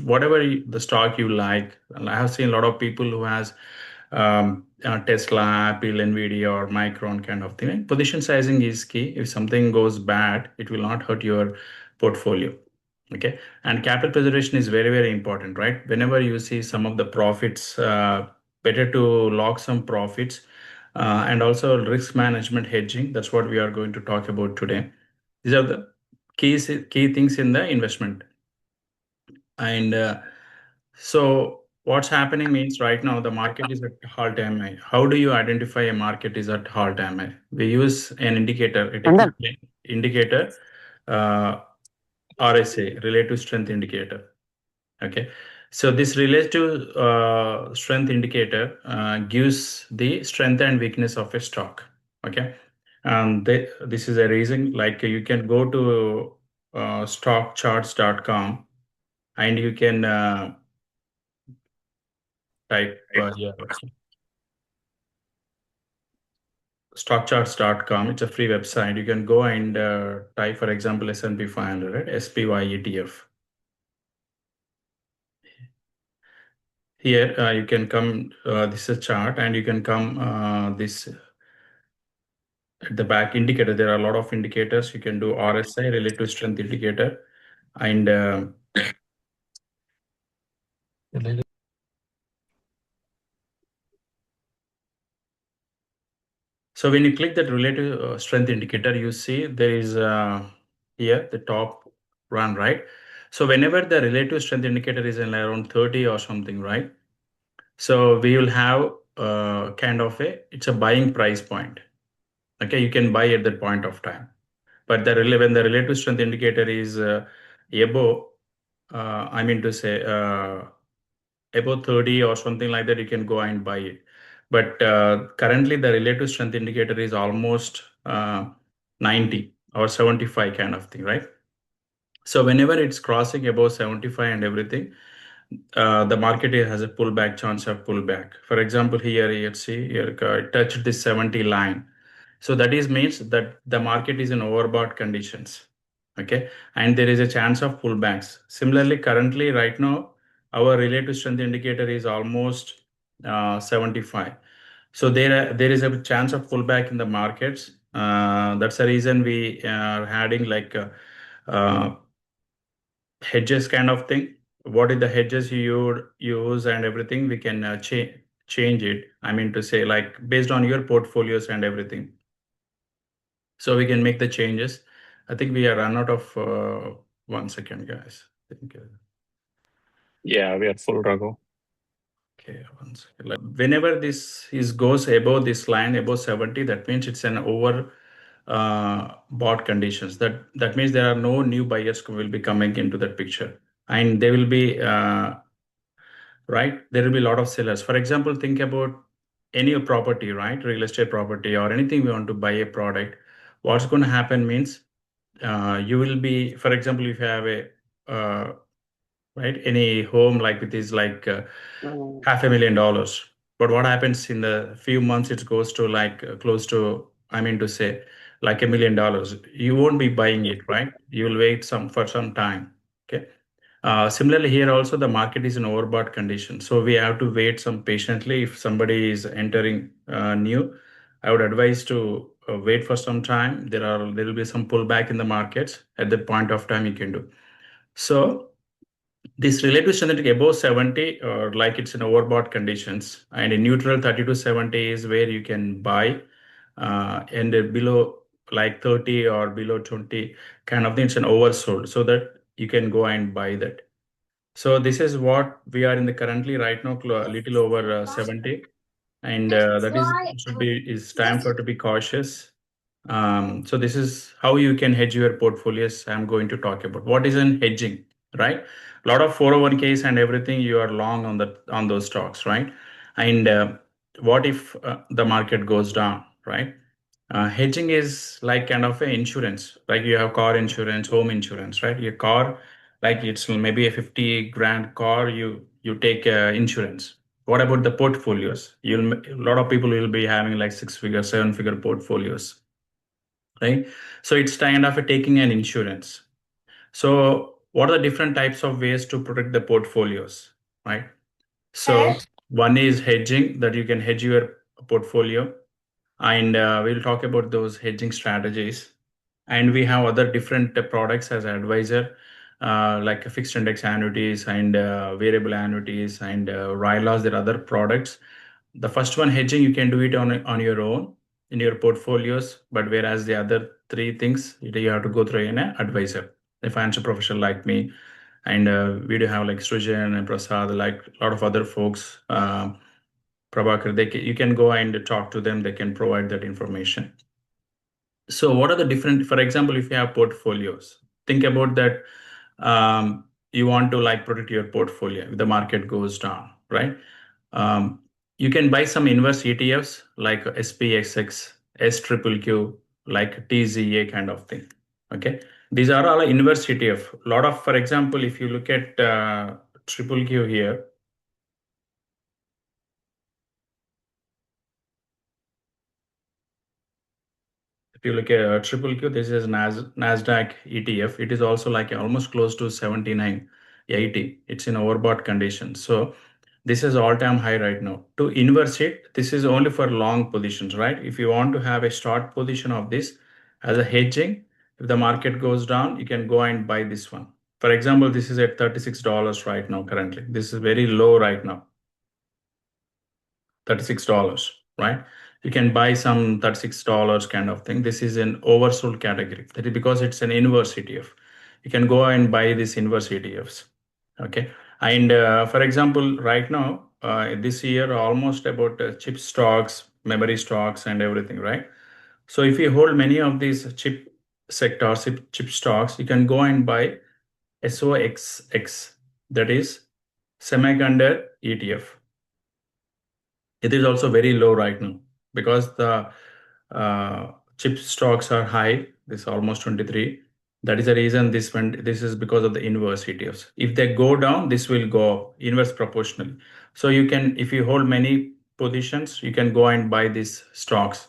whatever the stock you like. And I have seen a lot of people who has Tesla, Apple, Nvidia, or Micron kind of thing. Position sizing is key. If something goes bad, it will not hurt your portfolio. Okay, and capital preservation is very, very important, right? Whenever you see some of the profits, better to lock some profits, and also risk management hedging. That's what we are going to talk about today. These are the key things in the investment. And so what's happening means right now the market is at all-time high. How do you identify a market is at all-time high? We use an indicator, a technical indicator, uh, RSA, relative strength indicator. Okay, so this relative strength indicator gives the strength and weakness of a stock. Okay, and this is a reason, like you can go to stockcharts.com and you can type yeah, stockcharts.com. It's a free website. You can go and type, for example, S&P 500, right? SPY ETF. Here you can come, this is a chart, and you can come this at the back indicator. There are a lot of indicators. You can do RSI, relative strength indicator, and so when you click that relative strength indicator, you see there is here the top one, right? So whenever the relative strength indicator is in around 30 or something, right? So we will have kind of it's a buying price point. Okay, you can buy at that point of time. But when the relative strength indicator is above, I mean to say above 30 or something like that, you can go and buy it. But currently the relative strength indicator is almost 90 or 75 kind of thing, right? So whenever it's crossing above 75 and everything, the market has a pullback, chance of pullback. For example, here you see here it touched this 70 line. So that is means that the market is in overbought conditions. Okay, and there is a chance of pullbacks. Similarly, currently right now, our relative strength indicator is almost 75. So there is a chance of pullback in the markets. That's the reason we are adding like uh, hedges kind of thing. What is the hedges you use and everything? We can change it. I mean to say, like based on your portfolios and everything. So we can make the changes. I think we are run out of 1 second, guys. Thank you. Yeah, we are full, Raghu. Okay, 1 second. Like whenever this is goes above this line, above 70, that means it's an over bought conditions. That means there are no new buyers who will be coming into that picture, and they will be right. There will be a lot of sellers. For example, think about any property, right? Real estate property or anything we want to buy a product. What's going to happen means you will be, for example, if you have a right any home like it is like $500,000, but what happens in the few months it goes to like close to, I mean to say, like $1 million. You won't be buying it, right? You will wait for some time. Okay. Similarly, here also the market is in overbought condition, so we have to wait some patiently. If somebody is entering new, I would advise to wait for some time. There will be some pullback in the markets at that point of time you can do. So this relative strength above 70 or like it's in overbought conditions, and in neutral 30 to 70 is where you can buy, and below like 30 or below 20 kind of thing, it's an oversold, so that you can go and buy that. So this is what we are in the currently right now, a little over 70, and that is should be is time for to be cautious. So this is how you can hedge your portfolios. I'm going to talk about what is in hedging, right? A lot of 401ks and everything you are long on those stocks, right? And what if the market goes down, right? Hedging is like kind of a insurance, like you have car insurance, home insurance, right? Your car, like it's maybe a 50 grand car, you take insurance. What about the portfolios? A lot of people will be having like 6 figure, 7 figure portfolios, right? So it's kind of a taking an insurance. So what are the different types of ways to protect the portfolios, right? So one is hedging, that you can hedge your portfolio, and we'll talk about those hedging strategies. And we have other different products as an advisor, like fixed index annuities and variable annuities and RILAs. There are other products. The first one, hedging, you can do it on your own in your portfolios, but whereas the other three things, you have to go through an advisor, a financial professional like me. And we do have like Srujan and Prasad, like a lot of other folks. Prabhakar, you can go and talk to them. They can provide that information. So what are the different, for example, if you have portfolios, think about that. You want to like protect your portfolio if the market goes down, right? Um, you can buy some inverse ETFs like SPXX, SQQQ, like TZA kind of thing. Okay. These are all inverse ETF. A lot of, for example, if you look at triple Q here, if you look at triple Q, this is Nasdaq ETF. It is also like almost close to 79, 80. It's in overbought condition. So this is all-time high right now. To inverse it, this is only for long positions, right? If you want to have a short position of this as a hedging, if the market goes down, you can go and buy this one. For example, this is at $36 right now currently. This is very low right now. $36, right? You can buy some $36 kind of thing. This is an oversold category. That is because it's an inverse ETF. You can go and buy these inverse ETFs. Okay. And for example, right now, this year, almost about chip stocks, memory stocks, and everything, right? So if you hold many of these chip sectors, chip stocks, you can go and buy SOXX, that is semiconductor ETF. It is also very low right now because the chip stocks are high. This is almost 23. That is the reason this went. This is because of the inverse ETFs. If they go down, this will go inverse proportionally. So you can, if you hold many positions, you can go and buy these stocks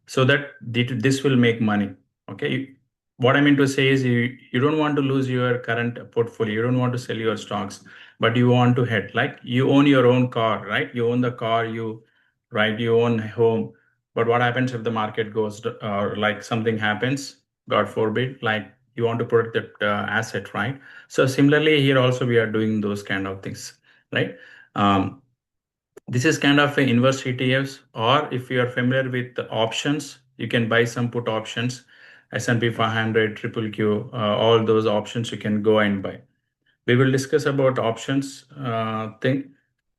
so that this will make money. Okay. What I mean to say is you don't want to lose your current portfolio. You don't want to sell your stocks, but you want to head like you own your own car, right? You own the car, right? You own a home. But what happens if the market goes or like something happens, God forbid, like you want to protect that asset, right? So similarly here also we are doing those kind of things, right? Um, this is kind of a inverse ETFs, or if you are familiar with the options, you can buy some put options, S&P 500, triple Q, all those options you can go and buy. We will discuss about options thing.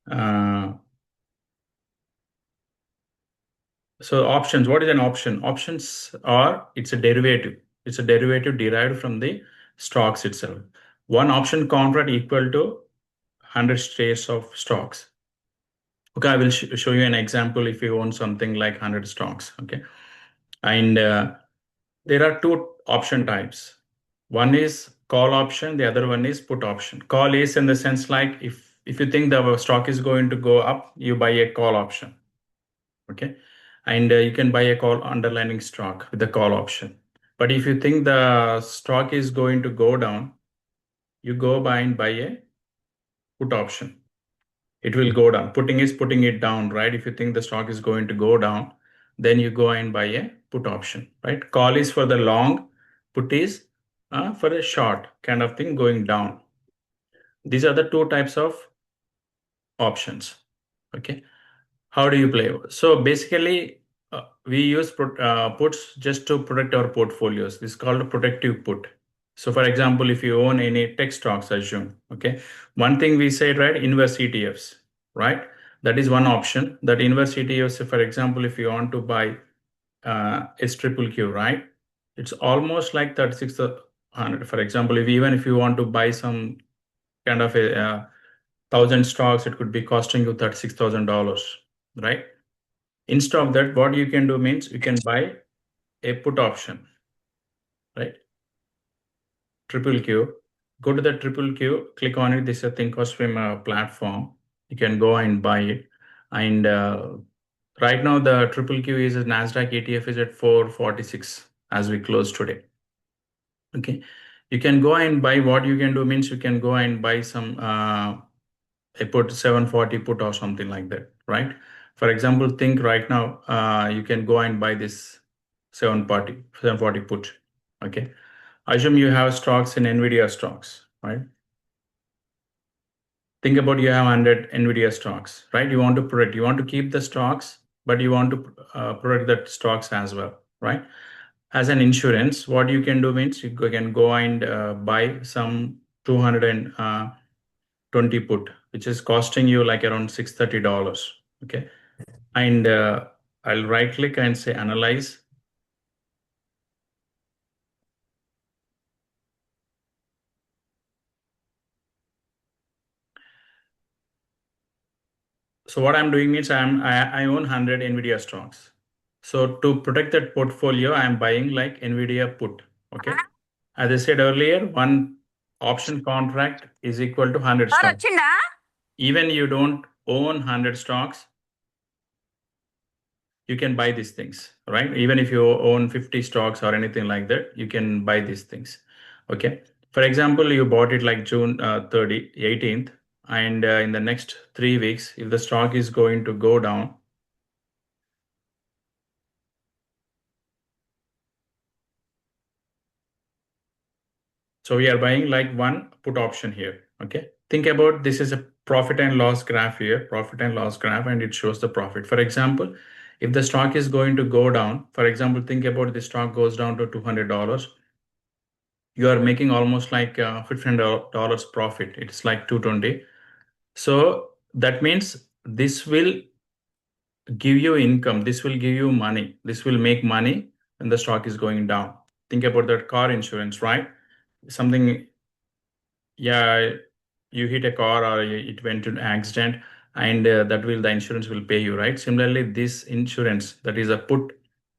Uh, so options, what is an option? Options are, it's a derivative. It's a derivative derived from the stocks itself. One option contract equal to 100 shares of stocks. Okay, I will show you an example if you own something like 100 stocks. Okay. And there are two option types. One is call option, the other one is put option. Call is in the sense like if you think the stock is going to go up, you buy a call option. Okay. And you can buy a call underlying stock with the call option. But if you think the stock is going to go down, you go buy and buy a put option. It will go down. Putting is putting it down, right? If you think the stock is going to go down, then you go and buy a put option, right? Call is for the long, put is for a short kind of thing going down. These are the two types of options. Okay. How do you play? So basically, we use puts just to protect our portfolios. This is called a protective put. So for example, if you own any tech stocks, assume, okay, one thing we said, right, inverse ETFs, right? That is one option. That inverse ETFs, for example, if you want to buy S triple Q, right? It's almost like 3600. For example, if you want to buy some kind of a thousand stocks, it could be costing you $36,000, right? Instead of that, what you can do means you can buy a put option, right? Triple Q. Go to the triple Q, click on it. This is a Thinkorswim platform. You can go and buy it. And right now, the triple Q is a Nasdaq ETF is at 446 as we close today. Okay. You can go and buy. What you can do means you can go and buy some a put 740 put or something like that, right? For example, think right now you can go and buy this 740 put. Okay, I assume you have stocks in Nvidia stocks, right? Think about, you have 100 Nvidia stocks, right? You want to protect, you want to keep the stocks, but you want to protect that stocks as well, right? As an insurance, what you can do means can go and buy some 220 put, which is costing you like around $630. Okay. And I'll right click and say analyze. So what I'm doing is I own 100 Nvidia stocks. So to protect that portfolio, I'm buying like Nvidia put. Okay. As I said earlier, one option contract is equal to 100 sir stocks. వచ్చిందా Even you don't own 100 stocks, you can buy these things, right? Even if you own 50 stocks or anything like that, you can buy these things. Okay. For example, you bought it like June 30, 18th, and in the next 3 weeks, if the stock is going to go down, so we are buying like one put option here. Okay. Think about, this is a profit and loss graph here, profit and loss graph, and it shows the profit. For example, if the stock is going to go down, for example, think about the stock goes down to $200, you are making almost like $15 profit. It's like 220. So that means this will give you income. This will give you money. This will make money when the stock is going down. Think about that car insurance, right? Something, yeah, you hit a car or it went to an accident, and the insurance will pay you, right? Similarly, this insurance, that is a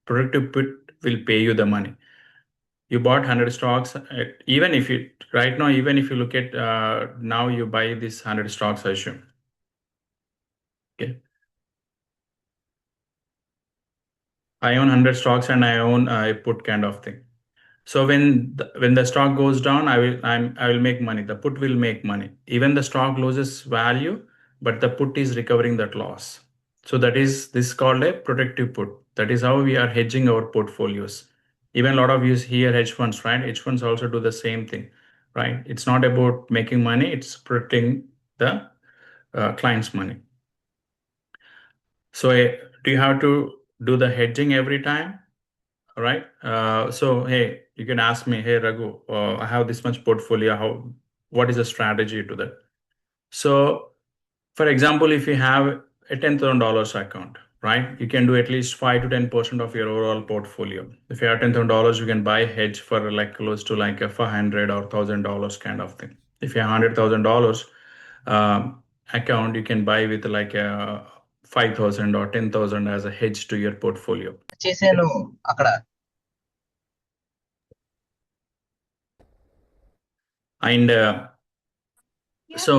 productive put, will pay you the money. You bought 100 stocks, even if you right now, even if you look at now, you buy this 100 stocks, I assume. Okay. I own 100 stocks and I own a put kind of thing. So when the stock goes down, I will make money. The put will make money. Even the stock loses value, but the put is recovering that loss. So that is this called a protective put. That is how we are hedging our portfolios. Even a lot of you hear hedge funds, right? Hedge funds also do the same thing, right? It's not about making money; it's protecting the client's money. So do you have to do the hedging every time? All right. So, hey, you can ask me, hey, Raghu, I have this much portfolio. What is the strategy to that? So, for example, if you have a $10,000 account, right, you can do at least 5 to 10% of your overall portfolio. If you have $10,000, you can buy hedge for like close to like a 500 or $1,000 kind of thing. If you have $100,000 account, you can buy with like a 5,000 or 10,000 as a hedge to your portfolio. చేశాను అక్కడ And so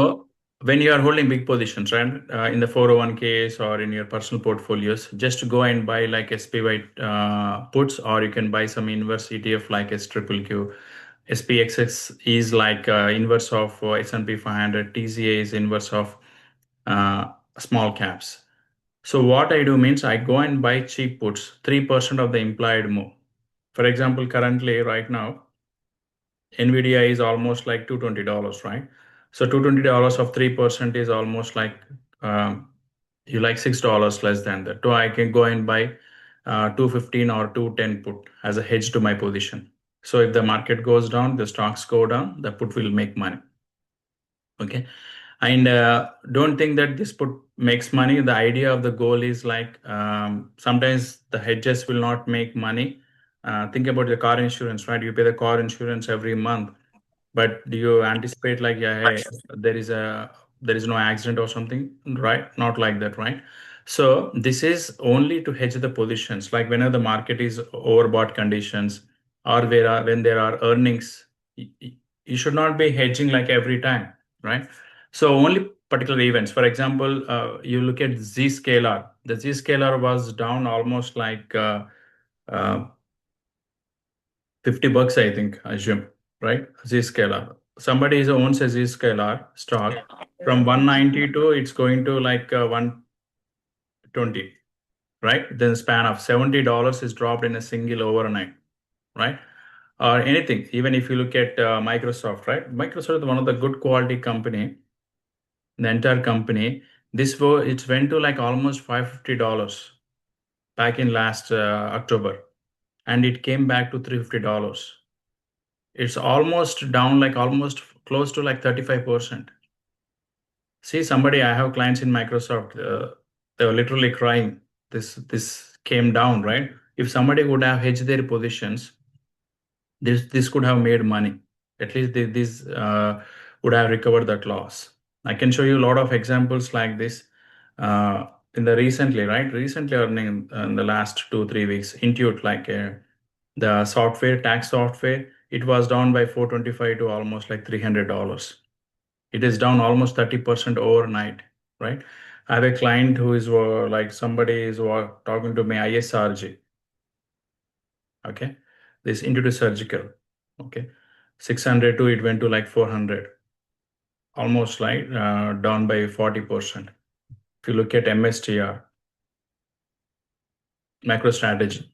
when you are holding big positions, right, in the 401ks or in your personal portfolios, just go and buy like SPY puts, or you can buy some inverse ETF like S triple Q. SPXX is like inverse of S&P 500. TCA is inverse of small caps. So what I do means I go and buy cheap puts, 3% of the implied move. For example, currently right now, Nvidia is almost like $220, right? So $220 of 3% is almost like you like $6 less than that. So I can go and buy 215 or 210 put as a hedge to my position. So if the market goes down, the stocks go down, the put will make money. Okay. And don't think that this put makes money. The idea of the goal is like sometimes the hedges will not make money. Think about the car insurance, right? You pay the car insurance every month, but do you anticipate like, yeah, hey, there is no accident or something, right? Not like that, right? So this is only to hedge the positions. Like whenever the market is overbought conditions, or when there are earnings, you should not be hedging like every time, right? So only particular events. For example, you look at Z scalar. The Z scalar was down almost like uh, $50, I think, I assume. right? Zscaler. Somebody is owns a Zscaler stock from 190 to it's going to like 120, right? Then span of $70 is dropped in a single overnight, right? Or anything. Even if you look at Microsoft, right? Microsoft is one of the good quality company, the entire company. It went to like almost $550 back in last October, and it came back to $350. It's almost down like almost close to like 35%. See, somebody, I have clients in Microsoft, they were literally crying. This came down, right? If somebody would have hedged their positions, this could have made money. At least this would have recovered that loss. I can show you a lot of examples like this in the recently, right? Recently earning in the last 2 3 weeks. Intuit, like the software, tax software, it was down by 425 to almost like $300. It is down almost 30% overnight, right? I have a client who is like somebody is talking to me, ISRG, okay? This into the surgical, okay? 600 to it went to like 400, almost like down by 40%. If you look at MSTR, macro strategy,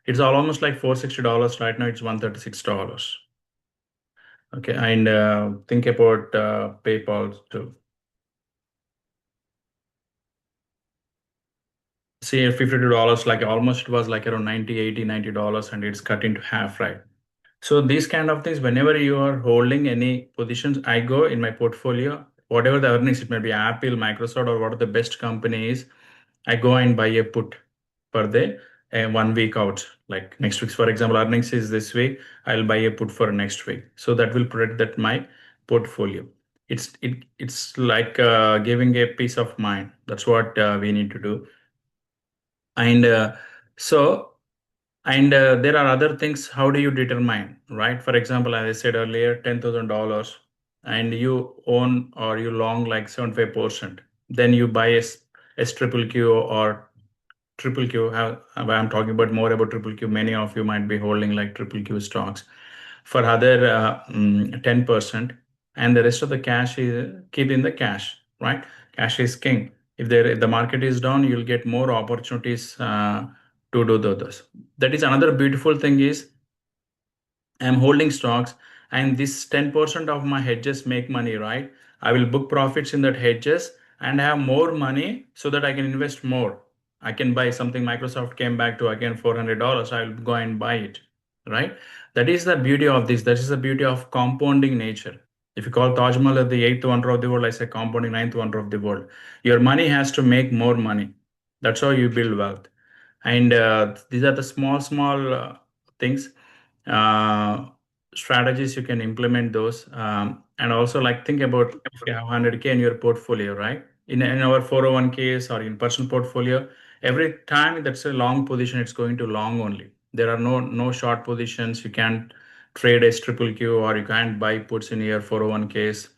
it's almost like $460. Right now it's $136. Okay, and think about PayPal too. See, $52, like almost it was like around 90, 80, $90, and it's cut into half, right? So these kind of things, whenever you are holding any positions, I go in my portfolio, whatever the earnings, it may be Apple, Microsoft, or what are the best companies, I go and buy a put per day, 1 week out. Like next week's, for example, earnings is this week, I'll buy a put for next week. So that will protect that my portfolio. It's like giving a peace of mind. That's what we need to do. And so and there are other things. How do you determine, right? For example, as I said earlier, $10,000, and you own or you long like 75%. Then you buy S triple Q or triple Q. I'm talking about more about triple Q. Many of you might be holding like triple Q stocks for other 10%, and the rest of the cash is keep in the cash, right? Cash is king. If the market is down, you'll get more opportunities to do those. That is another beautiful thing is I'm holding stocks, and this 10% of my hedges make money, right? I will book profits in that hedges and have more money so that I can invest more. I can buy something Microsoft came back to again $400. I'll go and buy it, right? That is the beauty of this. That is the beauty of compounding nature. If you call Taj Mahal the eighth wonder of the world, I say compounding ninth wonder of the world. Your money has to make more money. That's how you build wealth. And these are the small things, uh, strategies you can implement those. And also like think about if you have 100K in your portfolio, right? In our 401Ks or in personal portfolio, every time that's a long position, it's going to long only. There are no short positions. You can't trade a triple Q, or you can't buy puts in your 401Ks,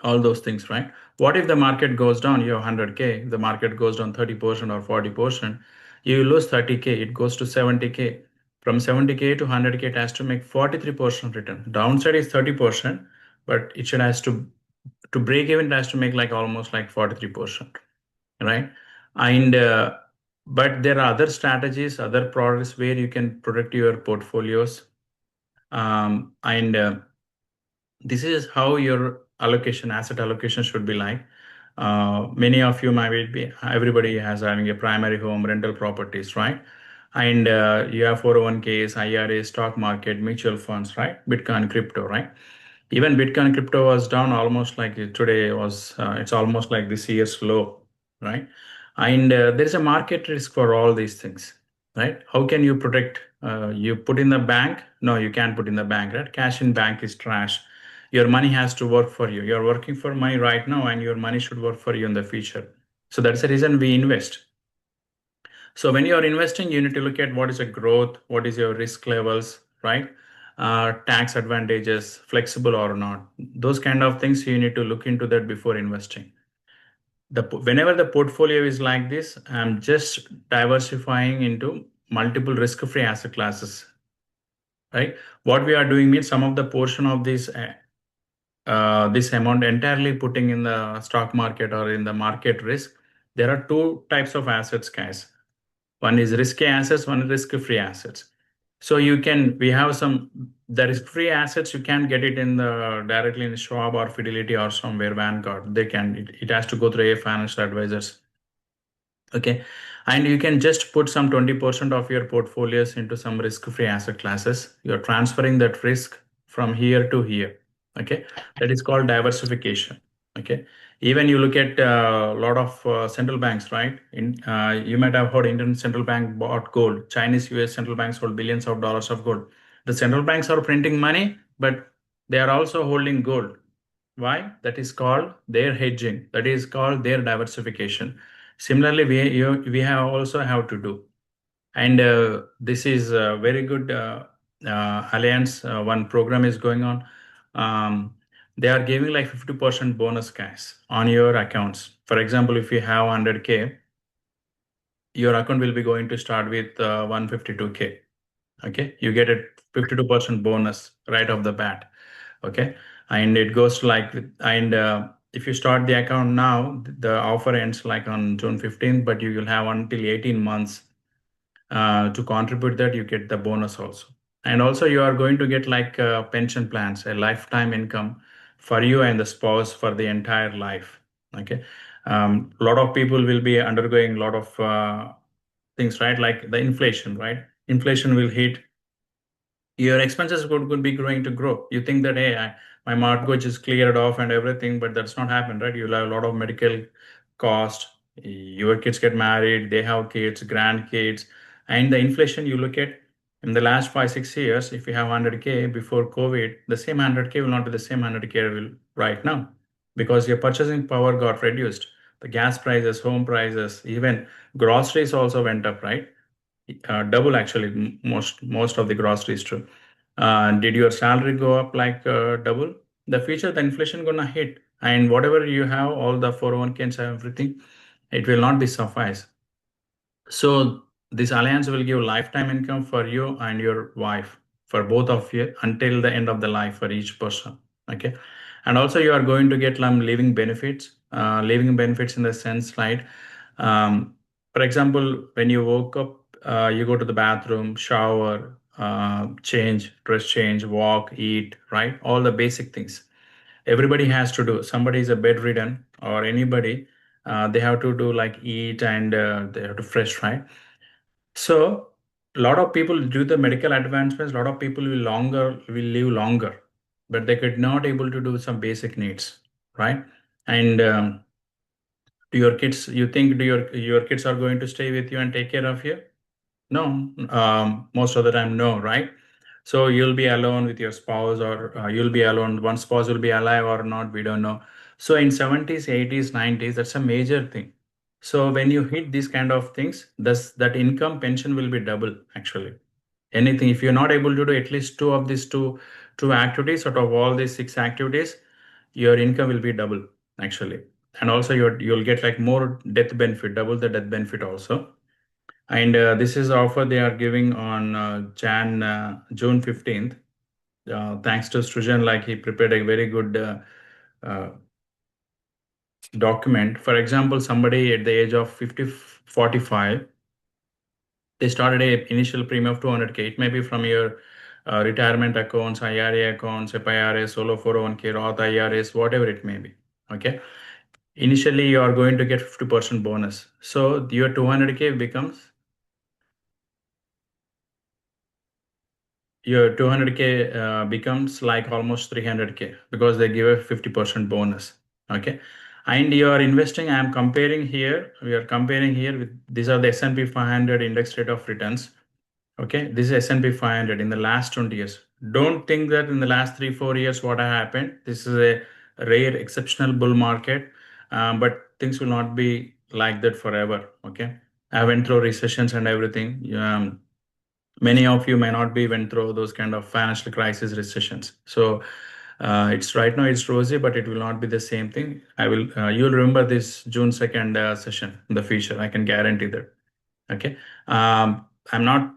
all those things, right? What if the market goes down? You have 100K, the market goes down 30% or 40%, you lose 30K, it goes to 70K. From 70K to 100K, it has to make 43% return. Downside is 30%, but it should has to break even, it has to make like almost like 43%, right? And but there are other strategies, other products where you can protect your portfolios. And this is how your asset allocation should be like. Many of you might be, everybody has having a primary home, rental properties, right? And you have 401Ks, IRAs, stock market, mutual funds, right? Bitcoin, crypto, right? Even Bitcoin crypto was down almost like today was, it's almost like this year's low, right? And there is a market risk for all these things, right? How can you protect? You put in the bank? No, you can't put in the bank, right? Cash in bank is trash. Your money has to work for you. You're working for money right now, and your money should work for you in the future. So that's the reason we invest. So when you are investing, you need to look at what is the growth, what is your risk levels, right? Tax advantages, flexible or not. Those kind of things you need to look into that before investing. Whenever the portfolio is like this, I'm just diversifying into multiple risk-free asset classes. right? What we are doing means some of the portion of this amount entirely putting in the stock market or in the market risk. There are two types of assets, guys. One is risky assets, one is risk-free assets. So we have some, the risk-free assets, you can get it in the directly in Schwab or Fidelity or somewhere, Vanguard. It has to go through a financial advisors. Okay. And you can just put some 20% of your portfolios into some risk-free asset classes. You're transferring that risk from here to here. Okay. That is called diversification. Okay. Even you look at a lot of central banks, right? You might have heard Indian central bank bought gold. Chinese US central banks hold billions of dollars of gold. The central banks are printing money, but they are also holding gold. Why? That is called their hedging. That is called their diversification. Similarly, we have also have to do, and this is a very good alliance. One program is going on. Um, they are giving like 50% bonus cash on your accounts. For example, if you have 100K, your account will be going to start with 152K. Okay, you get a 52% bonus right off the bat. Okay, and it goes to like and if you start the account now, the offer ends like on June 15th, but you will have until 18 months to contribute that you get the bonus also. And also you are going to get like pension plans, a lifetime income for you and the spouse for the entire life. Okay, a lot of people will be undergoing a lot of things, right? Like the inflation, right? Inflation will hit, your expenses could be going to grow. You think that, hey, my mortgage is cleared off and everything, but that's not happened, right? You'll have a lot of medical cost. Your kids get married, they have kids, grandkids, and the inflation you look at in the last 5 6 years. If you have 100K before COVID, the same 100K will not be the same 100K will right now, because your purchasing power got reduced. The gas prices, home prices, even groceries also went up, right? Double actually, most of the groceries too. Did your salary go up like double? The future, the inflation gonna hit, and whatever you have, all the 401ks and everything, it will not be suffice. So this alliance will give lifetime income for you and your wife, for both of you until the end of the life for each person. Okay, and also you are going to get some living benefits. Living benefits in the sense, right? Um, for example, when you woke up, you go to the bathroom, shower, change, dress change, walk, eat, right? All the basic things everybody has to do. Somebody is a bedridden or anybody, they have to do like eat and they have to fresh, right? So a lot of people do the medical advancements. A lot of people will live longer, but they could not able to do some basic needs, right? And do your kids? You think do your kids are going to stay with you and take care of you? No, most of the time, no, right? So you'll be alone with your spouse, or you'll be alone. One spouse will be alive or not, we don't know. So in 70s, 80s, 90s, that's a major thing. So when you hit these kind of things, that income pension will be double actually. Anything, if you're not able to do at least two of these two activities out of all these six activities, your income will be double actually. And also you'll get like more death benefit, double the death benefit also. And this is offer they are giving on June 15th. Thanks to Srujan, like he prepared a very good uh, document. For example, somebody at the age of 45, they started a initial premium of 200K. It may be from your retirement accounts, IRA accounts, FIRA, solo 401K, Roth IRAs, whatever it may be. Okay. Initially, you are going to get 50% bonus. So your 200K becomes your 200K becomes like almost 300K because they give a 50% bonus. Okay. And you are investing, I'm comparing here, we are comparing here with, these are the S&P 500 index rate of returns. Okay. This is S&P 500 in the last 20 years. Don't think that in the last 3 4 years what happened. This is a rare exceptional bull market, but things will not be like that forever. Okay. I went through recessions and everything. Many of you may not be went through those kind of financial crisis recessions. So it's right now it's rosy, but it will not be the same thing. You'll remember this June 2nd session in the future. I can guarantee that. Okay. I'm not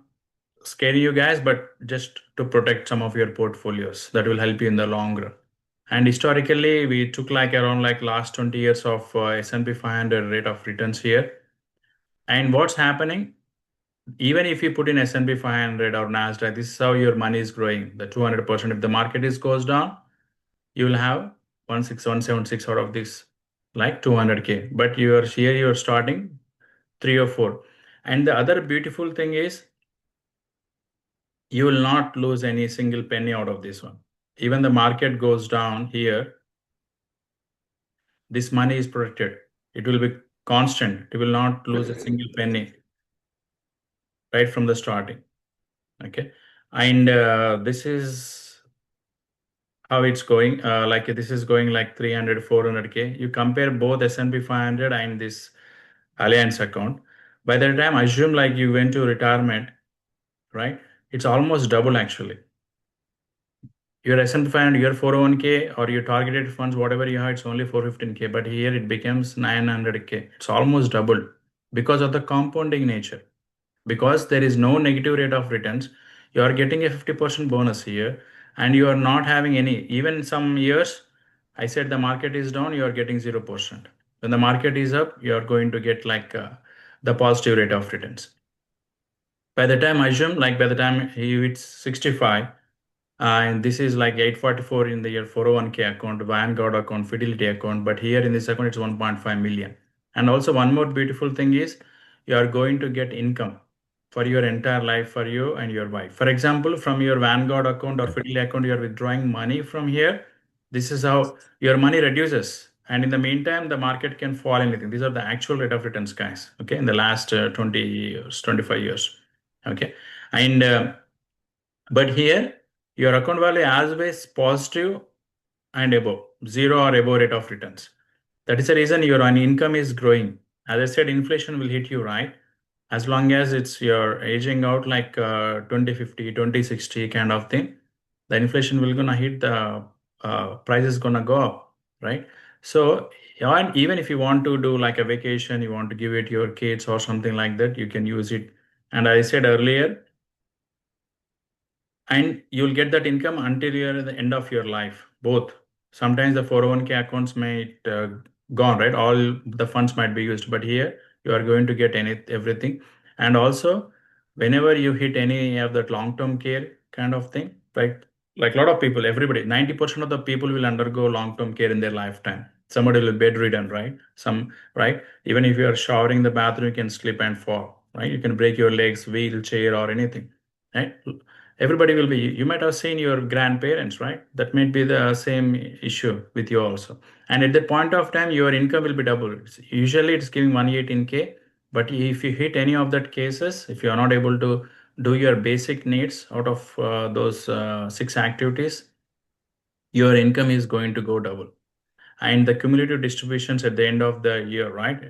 scaring you guys, but just to protect some of your portfolios. That will help you in the long run. And historically, we took like around like last 20 years of S&P 500 rate of returns here. And what's happening? Even if you put in S&P 500 or Nasdaq, this is how your money is growing. The 200%. If the market is goes down, you will have 16176 out of this, like 200K. But you're starting three or four. And the other beautiful thing is you will not lose any single penny out of this one. Even the market goes down here, this money is protected. It will be constant. You will not lose a single penny right from the starting. Okay. And this is how it's going. Like this is going like 300, 400K. You compare both S&P 500 and this Alliance account. By the time assume like you went to retirement, right? It's almost double actually. Your S&P 500, your 401k or your targeted funds, whatever you have, it's only 415K. But here it becomes 900K. It's almost doubled because of the compounding nature. Because there is no negative rate of returns, you are getting a 50% bonus here and you are not having any. Even some years, I said the market is down, you are getting 0%. When the market is up, you are going to get like the positive rate of returns. By the time I assume, like by the time he hits 65, and this is like 844 in the year 401k account, Vanguard account, Fidelity account. But here in this account, it's 1.5 million. And also, one more beautiful thing is you are going to get income for your entire life for you and your wife. For example, from your Vanguard account or Fidelity account, you are withdrawing money from here. This is how your money reduces. And in the meantime, the market can fall anything. These are the actual rate of returns, guys. Okay, in the last 20 years, 25 years. Okay, and but here, your account value is always positive and above, zero or above rate of returns. That is the reason your income is growing. As I said, inflation will hit you, right? As long as it's your aging out like 2050, 2060 kind of thing, the inflation will gonna hit the price is gonna go up, right? So and even if you want to do like a vacation, you want to give it to your kids or something like that, you can use it. And I said earlier, and you'll get that income until you're at the end of your life, both. Sometimes the 401k accounts might gone, right? All the funds might be used, but here you are going to get everything. And also, whenever you hit any of that long-term care kind of thing, right? Like a lot of people, everybody, 90% of the people will undergo long-term care in their lifetime. Somebody will be bedridden, right? Some, right? Even if you are showering the bathroom, you can slip and fall, right? You can break your legs, wheelchair, or anything, right? Everybody will be, you might have seen your grandparents, right? That might be the same issue with you also. And at that point of time your income will be double. Usually it's giving 118K, but if you hit any of that cases, if you are not able to do your basic needs out of those six activities, your income is going to go double. And the cumulative distributions at the end of the year, right?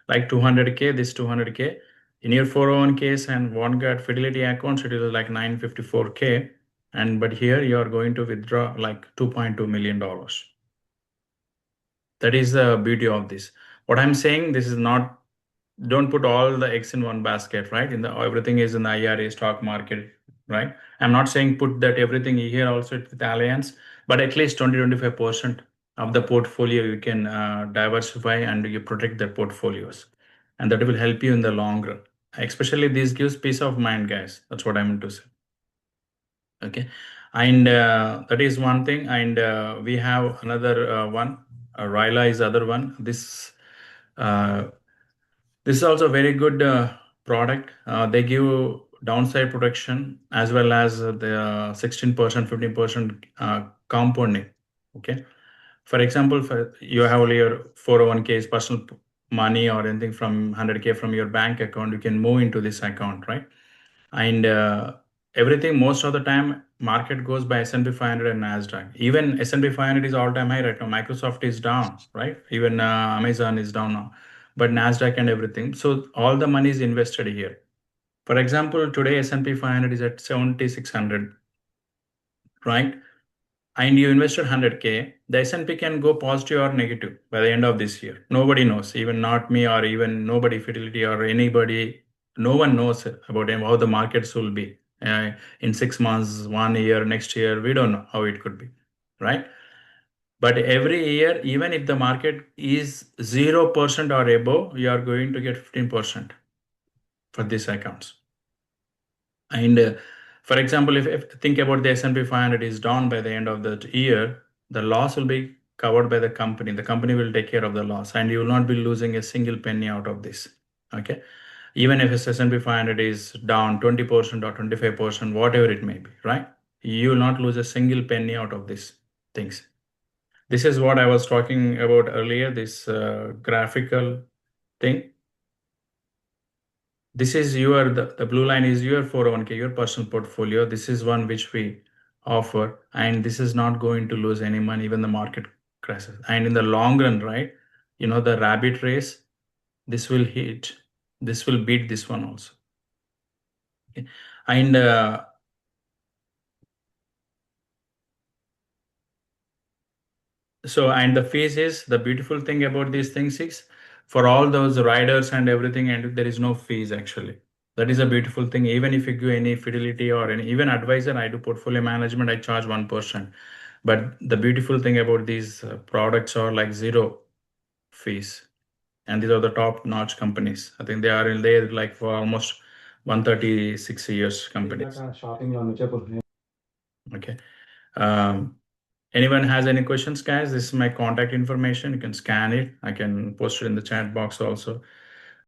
Like 200K, this 200K. In your 401ks and Vanguard Fidelity accounts, it is like 954K. And but here you are going to withdraw like $2.2 million. That is the beauty of this. What I'm saying, this is not, don't put all the eggs in one basket, right? In the everything is in the IRA stock market, right? I'm not saying put that everything here also with Alliance, but at least 20-25% of the portfolio you can diversify and you protect the portfolios, and that will help you in the long run. Especially this gives peace of mind, guys. That's what I meant to say. Okay, and that is one thing. And we have another one. Ryla is other one. Uh, this is also a very good product. They give downside protection as well as the 16%, 15% compounding. Okay. For example, for you have your 401ks, personal money or anything from 100K from your bank account, you can move into this account, right? And everything, most of the time, market goes by S&P 500 and Nasdaq. Even S&P 500 is all time high right now. Microsoft is down, right? Even Amazon is down now, but Nasdaq and everything. So all the money is invested here. For example, today S&P 500 is at 7,600, right? And you invested 100K, the S&P can go positive or negative by the end of this year. Nobody knows, even not me or even nobody, Fidelity or anybody. No one knows about how the markets will be in 6 months, 1 year, next year. We don't know how it could be, right? But every year, even if the market is 0% or above, you are going to get 15% for these accounts. And for example, if think about the S&P 500 is down by the end of the year, the loss will be covered by the company. The company will take care of the loss, and you will not be losing a single penny out of this. Okay, even if S&P 500 is down 20% or 25%, whatever it may be, right? You will not lose a single penny out of these things. This is what I was talking about earlier. This graphical thing. This is the blue line is your 401k, your personal portfolio. This is one which we offer, and this is not going to lose any money when the market crashes. And in the long run, right, the rabbit race, this will beat this one also. Okay. And and the fees is the beautiful thing about these things is for all those riders and everything, and there is no fees actually. That is a beautiful thing. Even if you give any fidelity or any even advisor, I do portfolio management, I charge 1%. But the beautiful thing about these products are like zero fees. And these are the top notch companies. I think they are in there like for almost 136 years companies. Okay. Um, Anyone has any questions, guys? This is my contact information. You can scan it. I can post it in the chat box also.